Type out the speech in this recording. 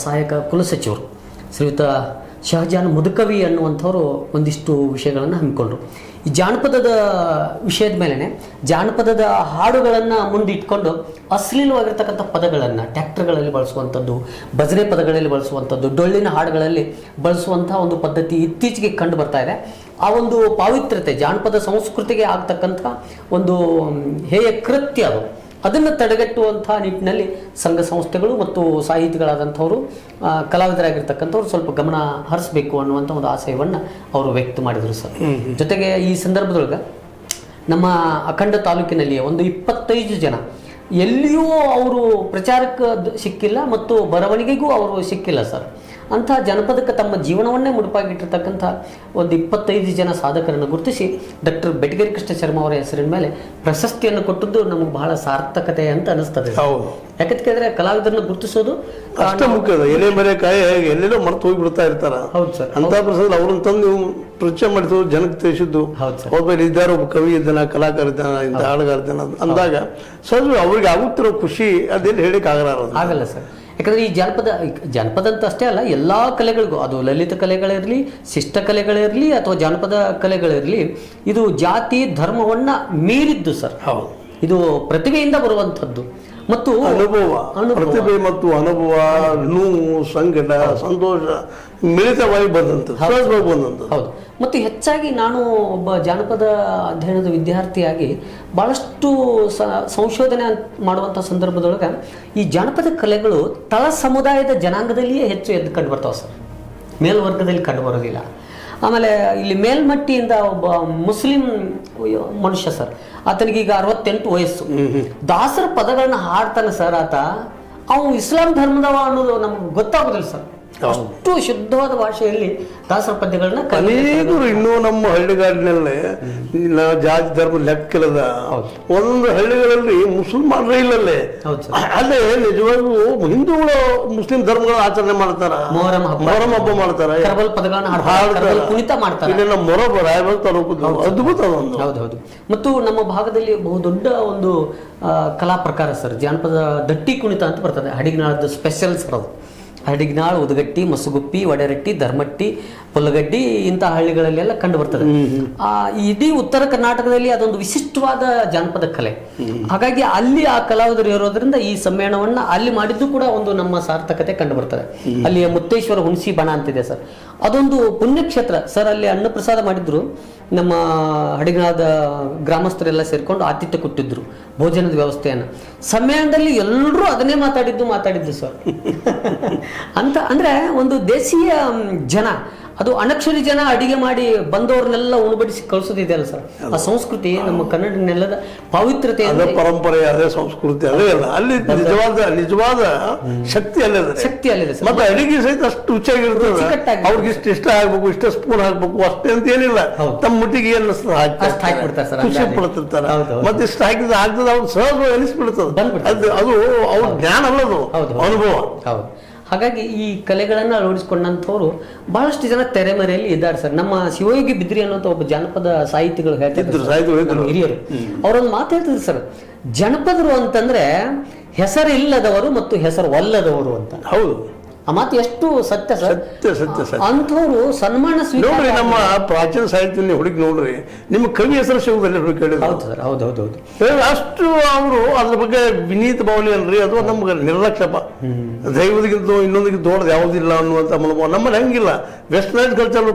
ಸಹಾಯಕ ಕುಲಸಚಿವರು ಶ್ರೀಯುತ ಶಹಜಾನ್ ಮುದುಕವಿ ಅನ್ನುವಂಥವರು ಒಂದಿಷ್ಟು ವಿಷಯಗಳನ್ನು ಹಮ್ಮಿಕೊಂಡ್ರು. ಈ ಜಾನಪದದ ವಿಷಯದ ಮೇಲೇ ಜಾನಪದದ ಹಾಡುಗಳನ್ನು ಮುಂದಿಟ್ಕೊಂಡು ಅಶ್ಲೀಲವಾಗಿರ್ತಕ್ಕಂಥ ಪದಗಳನ್ನು ಟ್ಯಾಕ್ಟರ್ಗಳಲ್ಲಿ ಬಳಸುವಂಥದ್ದು, ಭಜನೆ ಪದಗಳಲ್ಲಿ ಬಳಸುವಂಥದ್ದು, ಡೊಳ್ಳಿನ ಹಾಡುಗಳಲ್ಲಿ ಬಳಸುವಂಥ ಒಂದು ಪದ್ಧತಿ ಇತ್ತೀಚೆಗೆ ಕಂಡು ಬರ್ತಾ ಇದೆ. ಆ ಒಂದು ಪಾವಿತ್ರ್ಯತೆ ಜಾನಪದ ಸಂಸ್ಕೃತಿಗೆ ಆಗ್ತಕ್ಕಂಥ ಒಂದು ಹೇಯ ಕೃತ್ಯ ಅದು. ಅದನ್ನು ತಡೆಗಟ್ಟುವಂಥ ನಿಟ್ಟಿನಲ್ಲಿ ಸಂಘ ಸಂಸ್ಥೆಗಳು ಮತ್ತು ಸಾಹಿತಿಗಳಾದಂಥವರು, ಕಲಾವಿದರಾಗಿರ್ತಕ್ಕಂಥವ್ರು ಸ್ವಲ್ಪ ಗಮನ ಹರಿಸಬೇಕು ಅನ್ನುವಂಥ ಒಂದು ಆಶಯವನ್ನು ಅವರು ವ್ಯಕ್ತ ಮಾಡಿದರು ಸರ್. ಜೊತೆಗೆ ಈ ಸಂದರ್ಭದೊಳಗೆ ನಮ್ಮ ಅಖಂಡ ತಾಲೂಕಿನಲ್ಲಿ ಒಂದು 25 ಜನ ಎಲ್ಲಿಯೂ ಅವರು ಪ್ರಚಾರಕ್ಕೆ ಸಿಕ್ಕಿಲ್ಲ ಮತ್ತು ಬರವಣಿಗೆಗೂ ಅವರು ಸಿಕ್ಕಿಲ್ಲ ಸರ್. ಅಂಥ ಜನಪದಕ್ಕೆ ತಮ್ಮ ಜೀವನವನ್ನೇ ಮುಡುಪಾಗಿಟ್ಟಿರ್ತಕ್ಕಂಥ ಒಂದು 25 ಜನ ಸಾಧಕರನ್ನು ಗುರುತಿಸಿ ಡಾಕ್ಟರ್ ಬೆಟಗೇರಿ ಕೃಷ್ಣ ಶರ್ಮಾ ಅವರ ಹೆಸರಿನ ಮೇಲೆ ಪ್ರಶಸ್ತಿಯನ್ನು ಕೊಟ್ಟದ್ದು ನಮಗೆ ಬಹಳ ಸಾರ್ಥಕತೆ ಅಂತ ಅನಿಸ್ತದೆ. ಯಾಕಂತ ಕೇಳಿದ್ರೆ ಕಲಾವಿದರನ್ನು ಗುರುತಿಸೋದು ಅಷ್ಟೇ ಮುಖ್ಯ. ಎಲೆ ಮರೆ ಕಾಯಿ ಎಲ್ಲೆಲ್ಲೋ ಮರೆತು ಹೋಗಿಬಿಡ್ತಾ ಇರ್ತಾರ. ಹೌದು ಸರ್. ಅಂತ ಪ್ರಸಂಗ ಅವ್ರನ್ನ ತಂದು ನೀವು ಪರಿಚಯ ಮಾಡಿದ್ದು, ಜನಕ್ಕೆ ತಿಳಿಸಿದ್ದು. ಒಬ್ಬ ಇದ್ದಾರ, ಒಬ್ಬ ಕವಿ ಇದ್ದಾನ, ಕಲಾಕಾರ ಇದ್ದಾನ, ಇಂಥ ಹಾಡುಗಾರ ಇದ್ದಾನ ಅಂದಾಗ ಸಹಜ ಅವ್ರಿಗೆ ಆಗುತ್ತಿರೋ ಖುಷಿ ಅದೇನು ಹೇಳಿಕ್ಕೆ ಆಗಲ್ಲ ಸರ್. ಯಾಕಂದರೆ ಈ ಜಾನಪದ ಅಂತ ಅಷ್ಟೇ ಅಲ್ಲ, ಎಲ್ಲ ಕಲೆಗಳಿಗೂ, ಅದು ಲಲಿತ ಕಲೆಗಳಿರಲಿ, ಶಿಷ್ಟ ಕಲೆಗಳಿರಲಿ ಅಥವಾ ಜಾನಪದ ಕಲೆಗಳಿರಲಿ, ಇದು ಜಾತಿ ಧರ್ಮವನ್ನು ಮೀರಿದ್ದು ಸರ್. ಇದು ಪ್ರತಿಭೆಯಿಂದ ಬರುವಂಥದ್ದು ಮತ್ತು ಅನುಭವ, ಪ್ರತಿಭೆ ಮತ್ತು ಅನುಭವ, ನೋವು, ಸಂಕಟ, ಸಂತೋಷ ಮಿಳಿತವಾಗಿ ಬಂದಂಥದ್ದು. ಹೌದು. ಮತ್ತು ಹೆಚ್ಚಾಗಿ ನಾನು ಒಬ್ಬ ಜಾನಪದ ಅಧ್ಯಯನದ ವಿದ್ಯಾರ್ಥಿಯಾಗಿ ಭಾಳಷ್ಟು ಸಂಶೋಧನೆ ಮಾಡುವಂಥ ಸಂದರ್ಭದೊಳಗೆ ಈ ಜಾನಪದ ಕಲೆಗಳು ತಳ ಸಮುದಾಯದ ಜನಾಂಗದಲ್ಲಿಯೇ ಹೆಚ್ಚು ಎದ್ದು ಕಂಡು ಬರ್ತಾವೆ ಸರ್, ಮೇಲ್ವರ್ಗದಲ್ಲಿ ಕಂಡು ಬರೋದಿಲ್ಲ. ಆಮೇಲೆ ಇಲ್ಲಿ ಮೇಲ್ಮಟ್ಟಿಯಿಂದ ಒಬ್ಬ ಮುಸ್ಲಿಂ ಮನುಷ್ಯ ಸರ್, ಆತನಿಗೀಗ 68 ವಯಸ್ಸು, ದಾಸರ ಪದಗಳನ್ನ ಹಾಡ್ತಾನೆ ಸರ್. ಅವನು ಇಸ್ಲಾಂ ಧರ್ಮದವ ಅನ್ನೋದು ನಮ್ಗೆ ಗೊತ್ತಾಗೋದಿಲ್ಲ ಸರ್. ಅಷ್ಟು ಶುದ್ಧವಾದ ಭಾಷೆಯಲ್ಲಿ ದಾಸರ ಪದ್ಯಗಳನ್ನ ಅನೇಕರು ಇನ್ನೂ ನಮ್ಮ ಹಳ್ಳಿಗಾಡಿನಲ್ಲೇ ಜಾತಿ ಧರ್ಮ ಲೆಕ್ಕಿಲ್ಲದ ಒಂದೊಂದು ಹಳ್ಳಿಗಳಲ್ಲಿ ಮುಸಲ್ಮಾನರೇ ಇಲ್ಲಲ್ಲೇ. ಅಲ್ಲೇ ನಿಜವಾಗೂ ಹಿಂದೂಗಳು ಮುಸ್ಲಿಂ ಧರ್ಮಗಳ ಆಚರಣೆ ಮಾಡ್ತಾರ, ಮೊಹರಂ ಹಬ್ಬ ಮಾಡ್ತಾರ, ಕುಣಿತ ಮಾಡ್ತಾರೆ. ಇಲ್ಲೆಲ್ಲ ಮೊರಬ ರಾಯಬಾಗ್ ತಾಲೂಕು ಅದ್ಭುತ ಒಂದು. ಹೌದೌದು. ಮತ್ತು ನಮ್ಮ ಭಾಗದಲ್ಲಿ ಬಹುದೊಡ್ಡ ಒಂದು ಕಲಾ ಪ್ರಕಾರ ಸರ್, ಜಾನಪದ ದಟ್ಟಿ ಕುಣಿತ ಅಂತ ಬರ್ತದೆ. ಹಡಿಗನಾಳದ ಸ್ಪೆಷಲ್ ಸರ್ ಅದು. ಹಡಿಗನಾಳ್, ಉದಗಟ್ಟಿ, ಮಸುಗುಪ್ಪಿ, ವಡೆರಟ್ಟಿ, ಧರ್ಮಟ್ಟಿ, ಪುಲ್ಲಗಡ್ಡಿ ಇಂಥ ಹಳ್ಳಿಗಳಲ್ಲೆಲ್ಲ ಕಂಡು ಬರ್ತದೆ. ಇಡೀ ಉತ್ತರ ಕರ್ನಾಟಕದಲ್ಲಿ ಅದೊಂದು ವಿಶಿಷ್ಟವಾದ ಜಾನಪದ ಕಲೆ. ಹಾಗಾಗಿ ಅಲ್ಲಿ ಆ ಕಲಾವಿದರು ಇರೋದ್ರಿಂದ ಈ ಸಮ್ಮೇಳನವನ್ನ ಅಲ್ಲಿ ಮಾಡಿದ್ದು ಕೂಡ ಒಂದು ನಮ್ಮ ಸಾರ್ಥಕತೆ ಕಂಡು ಬರ್ತದೆ. ಅಲ್ಲಿ ಮುತ್ತೇಶ್ವರ ಹುಣಸಿ ಬಣ ಅಂತಿದೆ ಸರ್, ಅದೊಂದು ಪುಣ್ಯಕ್ಷೇತ್ರ ಸರ್. ಅಲ್ಲಿ ಅನ್ನಪ್ರಸಾದ ಮಾಡಿದ್ರು, ನಮ್ಮ ಹಡಿಗನಾಳದ ಗ್ರಾಮಸ್ಥರೆಲ್ಲ ಸೇರ್ಕೊಂಡು ಆತಿಥ್ಯ ಕೊಟ್ಟಿದ್ರು, ಭೋಜನದ ವ್ಯವಸ್ಥೆಯನ್ನು. ಸಮ್ಮೇಳನದಲ್ಲಿ ಎಲ್ಲರೂ ಅದನ್ನೇ ಮಾತಾಡಿದ್ದು ಸರ್. ಅಂತ ಅಂದ್ರೆ ಒಂದು ದೇಶೀಯ ಜನ, ಅದು ಅನಕ್ಷರಿ ಜನ ಅಡಿಗೆ ಮಾಡಿ ಬಂದವ್ರನ್ನೆಲ್ಲ ಉಣಬಡಿಸಿ ಕಳಿಸೋದಿದೆ ಅಲ್ಲ ಸರ್. ಆ ಸಂಸ್ಕೃತಿ ನಮ್ಮ ಕನ್ನಡ ನೆಲದ ಪಾವಿತ್ರ್ಯತೆ, ಪರಂಪರೆ, ಅದೇ ಸಂಸ್ಕೃತಿ, ಅದೇ ಅಲ್ಲ ಅಲ್ಲಿ ನಿಜವಾದ ಶಕ್ತಿ ಅಲ್ಲಿದೆ ಸರ್. ಮತ್ತೆ ಅಡಿಗೆ ಸಹಿತ ಅಷ್ಟು ರುಚಿಯಾಗಿರ್ತದೆ. ಅವ್ರಿಗೆ ಇಷ್ಟ ಆಗ್ಬೇಕು, ಇಷ್ಟ ಸ್ಪೂನ್ ಹಾಕ್ಬೇಕು ಅಷ್ಟೇ ಅಂತ ಏನಿಲ್ಲ. ತಮ್ಮ ಮುಟ್ಟಿಗೆ ಏನ್ ಹಾಕ್ಬಿಡ್ತಾರೆ ಸರ್, ಖುಷಿ ಪಡ್ತಿರ್ತಾರೆ. ಮತ್ತೆ ಇಷ್ಟ ಹಾಕಿದ್ರೆ ಆಗ್ತದೆ, ಅವ್ರು ಸಹಜ ಅನಿಸ್ಬಿಡ್ತದೆ. ಅದು ಅವ್ರ ಜ್ಞಾನ ಅಲ್ಲದು, ಅನುಭವ. ಹೌದು. ಹಾಗಾಗಿ ಈ ಕಲೆಗಳನ್ನು ಅಳವಡಿಸಿಕೊಂಡಂಥವ್ರು ಬಹಳಷ್ಟು ಜನ ತೆರೆಮರೆಯಲ್ಲಿ ಇದ್ದಾರೆ ಸರ್. ನಮ್ಮ ಶಿವಯೋಗಿ ಬಿದ್ರಿ ಅನ್ನೋಂಥ ಒಬ್ಬ ಜಾನಪದ ಸಾಹಿತಿಗಳು ಹೇಳ್ತಿದ್ರು, ಹಿರಿಯರು. ಅವರೊಂದು ಮಾತು ಹೇಳ್ತಿದ್ರು ಸರ್, ಜನಪದರು ಅಂತಂದ್ರೆ ಹೆಸರಿಲ್ಲದವರು ಮತ್ತು ಹೆಸರು ಒಲ್ಲದವರು ಅಂತ. ಹೌದು, ಆ ಮಾತು ಎಷ್ಟು ಸತ್ಯ ಸರ್. ಅಂಥವ್ರು ಸನ್ಮಾನ ನೋಡ್ರಿ. ನಮ್ಮ ಪ್ರಾಚೀನ ಸಾಹಿತ್ಯ ಹುಡುಕಿ ನೋಡ್ರಿ, ನಿಮ್ಮ ಕವಿ ಹೆಸರು ಶಿವದಲ್ಲಿ ಕೇಳಿದ್ರು. ಹೌದು ಸರ್, ಹೌದೌದು. ಅಷ್ಟು ಅವರು ಅದ್ರ ಬಗ್ಗೆ ವಿನೀತ ಭಾವನೆ ಅಲ್ರಿ, ಅದು ನಮ್ಗೆ ನಿರ್ಲಕ್ಷ್ಯಪ. ದೈವದಿಗಿಂತ ಇನ್ನೊಂದಿಗೆ ದೊಡ್ಡದು ಯಾವುದಿಲ್ಲ ಅನ್ನುವಂಥ ಮನೋಭಾವ ನಮ್ಮಲ್ಲಿ ಹಂಗಿಲ್ಲ. Westernise culture